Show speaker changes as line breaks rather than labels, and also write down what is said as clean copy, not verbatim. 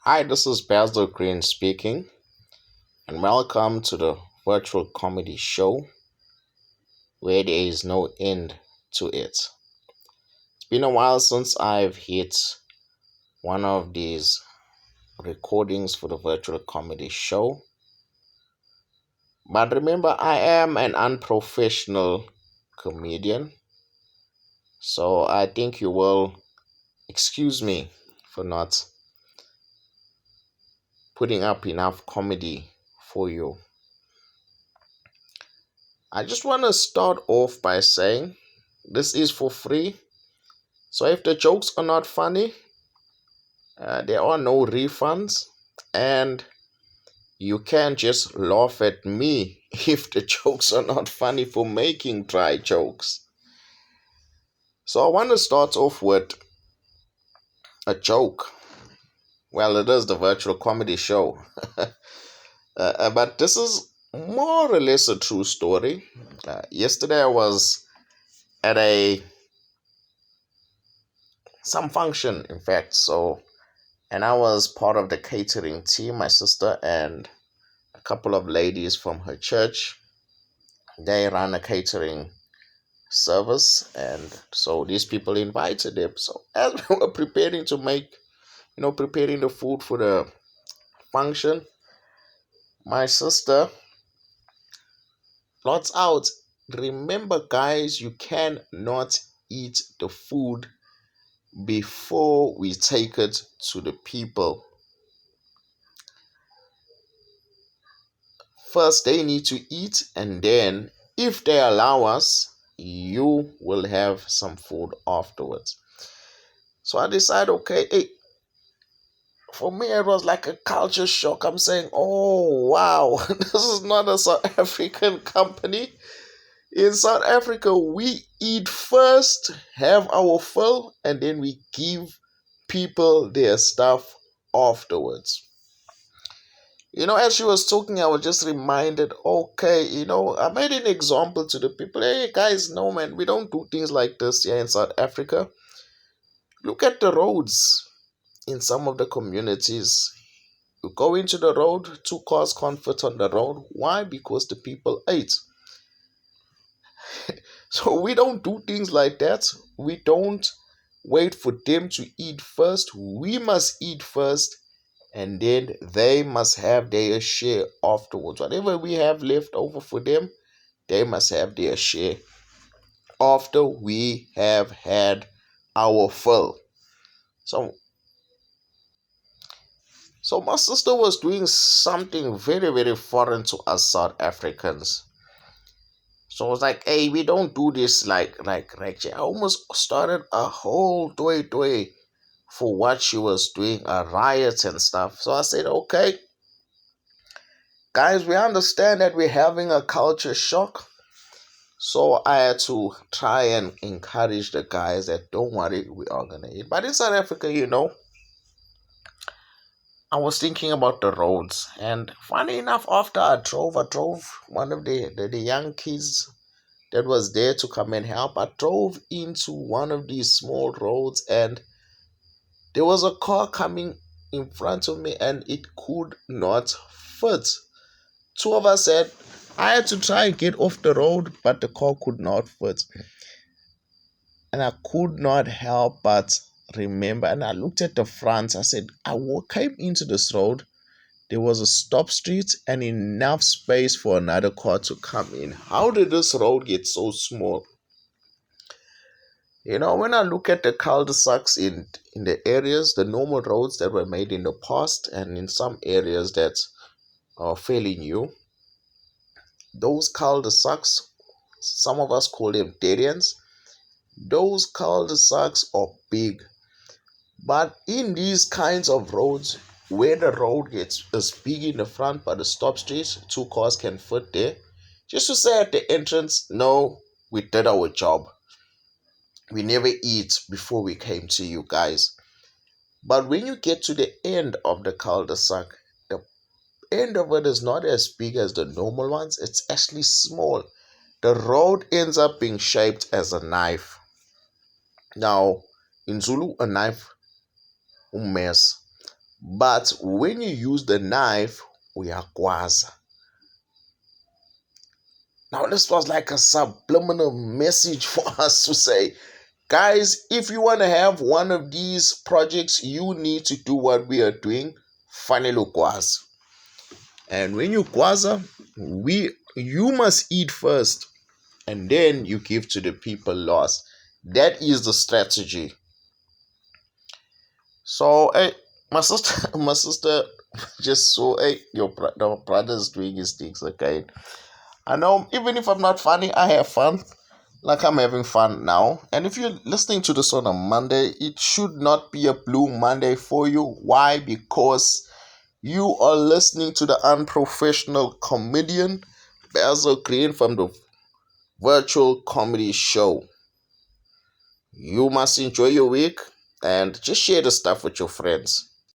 Hi, this is Basil Green speaking, and welcome to the virtual comedy show where there is no end to it. It's been a while since I've hit one of these recordings for the virtual comedy show, but remember, I am an unprofessional comedian, so I think you will excuse me for not putting up enough comedy for you. I just want to start off by saying this is for free. So if the jokes are not funny, there are no refunds, and you can just laugh at me if the jokes are not funny for making dry jokes. So I want to start off with a joke. Well, it is the virtual comedy show, but this is more or less a true story. Yesterday I was at a some function, in fact. And I was part of the catering team. My sister and a couple of ladies from her church, they run a catering service, and so these people invited them. So as we were preparing to make, preparing the food for the function, my sister plots out, remember guys, you cannot eat the food before we take it to the people. First they need to eat, and then if they allow us, you will have some food afterwards. So I decided, okay, hey, for me it was like a culture shock. I'm saying, oh wow, this is not a South African company. In South Africa, we eat first, have our fill, and then we give people their stuff afterwards. As she was talking, I was just reminded, okay, I made an example to the people. Hey, guys, no, man, we don't do things like this here in South Africa. Look at the roads in some of the communities. You go into the road, two cars can't fit on the road. Why? Because the people ate. So we don't do things like that. We don't wait for them to eat first. We must eat first, and then they must have their share afterwards. Whatever we have left over for them, they must have their share after we have had our fill. So, so my sister was doing something very, very foreign to us South Africans. So I was like, hey, we don't do this like she almost started a whole toy for what she was doing, a riot and stuff. So I said, okay, guys, we understand that we're having a culture shock. So I had to try and encourage the guys that don't worry, we are gonna eat. But in South Africa, I was thinking about the roads, and funny enough, after I drove one of the young kids that was there to come and help. I drove into one of these small roads, and there was a car coming in front of me, and it could not fit. Two of us said, I had to try and get off the road, but the car could not fit. And I could not help but remember. And I looked at the front. I said, came into this road. There was a stop street and enough space for another car to come in. How did this road get so small? When I look at the cul-de-sacs in the areas, the normal roads that were made in the past, and in some areas that are fairly new, those cul-de-sacs, some of us call them dead ends, those cul-de-sacs are big. But in these kinds of roads, where the road is big in the front, but the stop streets, two cars can fit there, just to say at the entrance, no, we did our job. We never eat before we came to you guys. But when you get to the end of the cul-de-sac, the end of it is not as big as the normal ones. It's actually small. The road ends up being shaped as a knife. Now, in Zulu, a knife, mess. But when you use the knife, uyakwazi. Now, this was like a subliminal message for us to say, guys, if you want to have one of these projects, you need to do what we are doing. Fanele ukwazi. And when you kwaza, you must eat first, and then you give to the people last. That is the strategy. So, hey, my sister, my sister just saw, hey, your brother's doing his things, okay? I know, even if I'm not funny, I have fun. Like I'm having fun now. And if you're listening to this on a Monday, it should not be a blue Monday for you. Why? Because you are listening to the unprofessional comedian Basil Green from the virtual comedy show. You must enjoy your week and just share the stuff with your friends.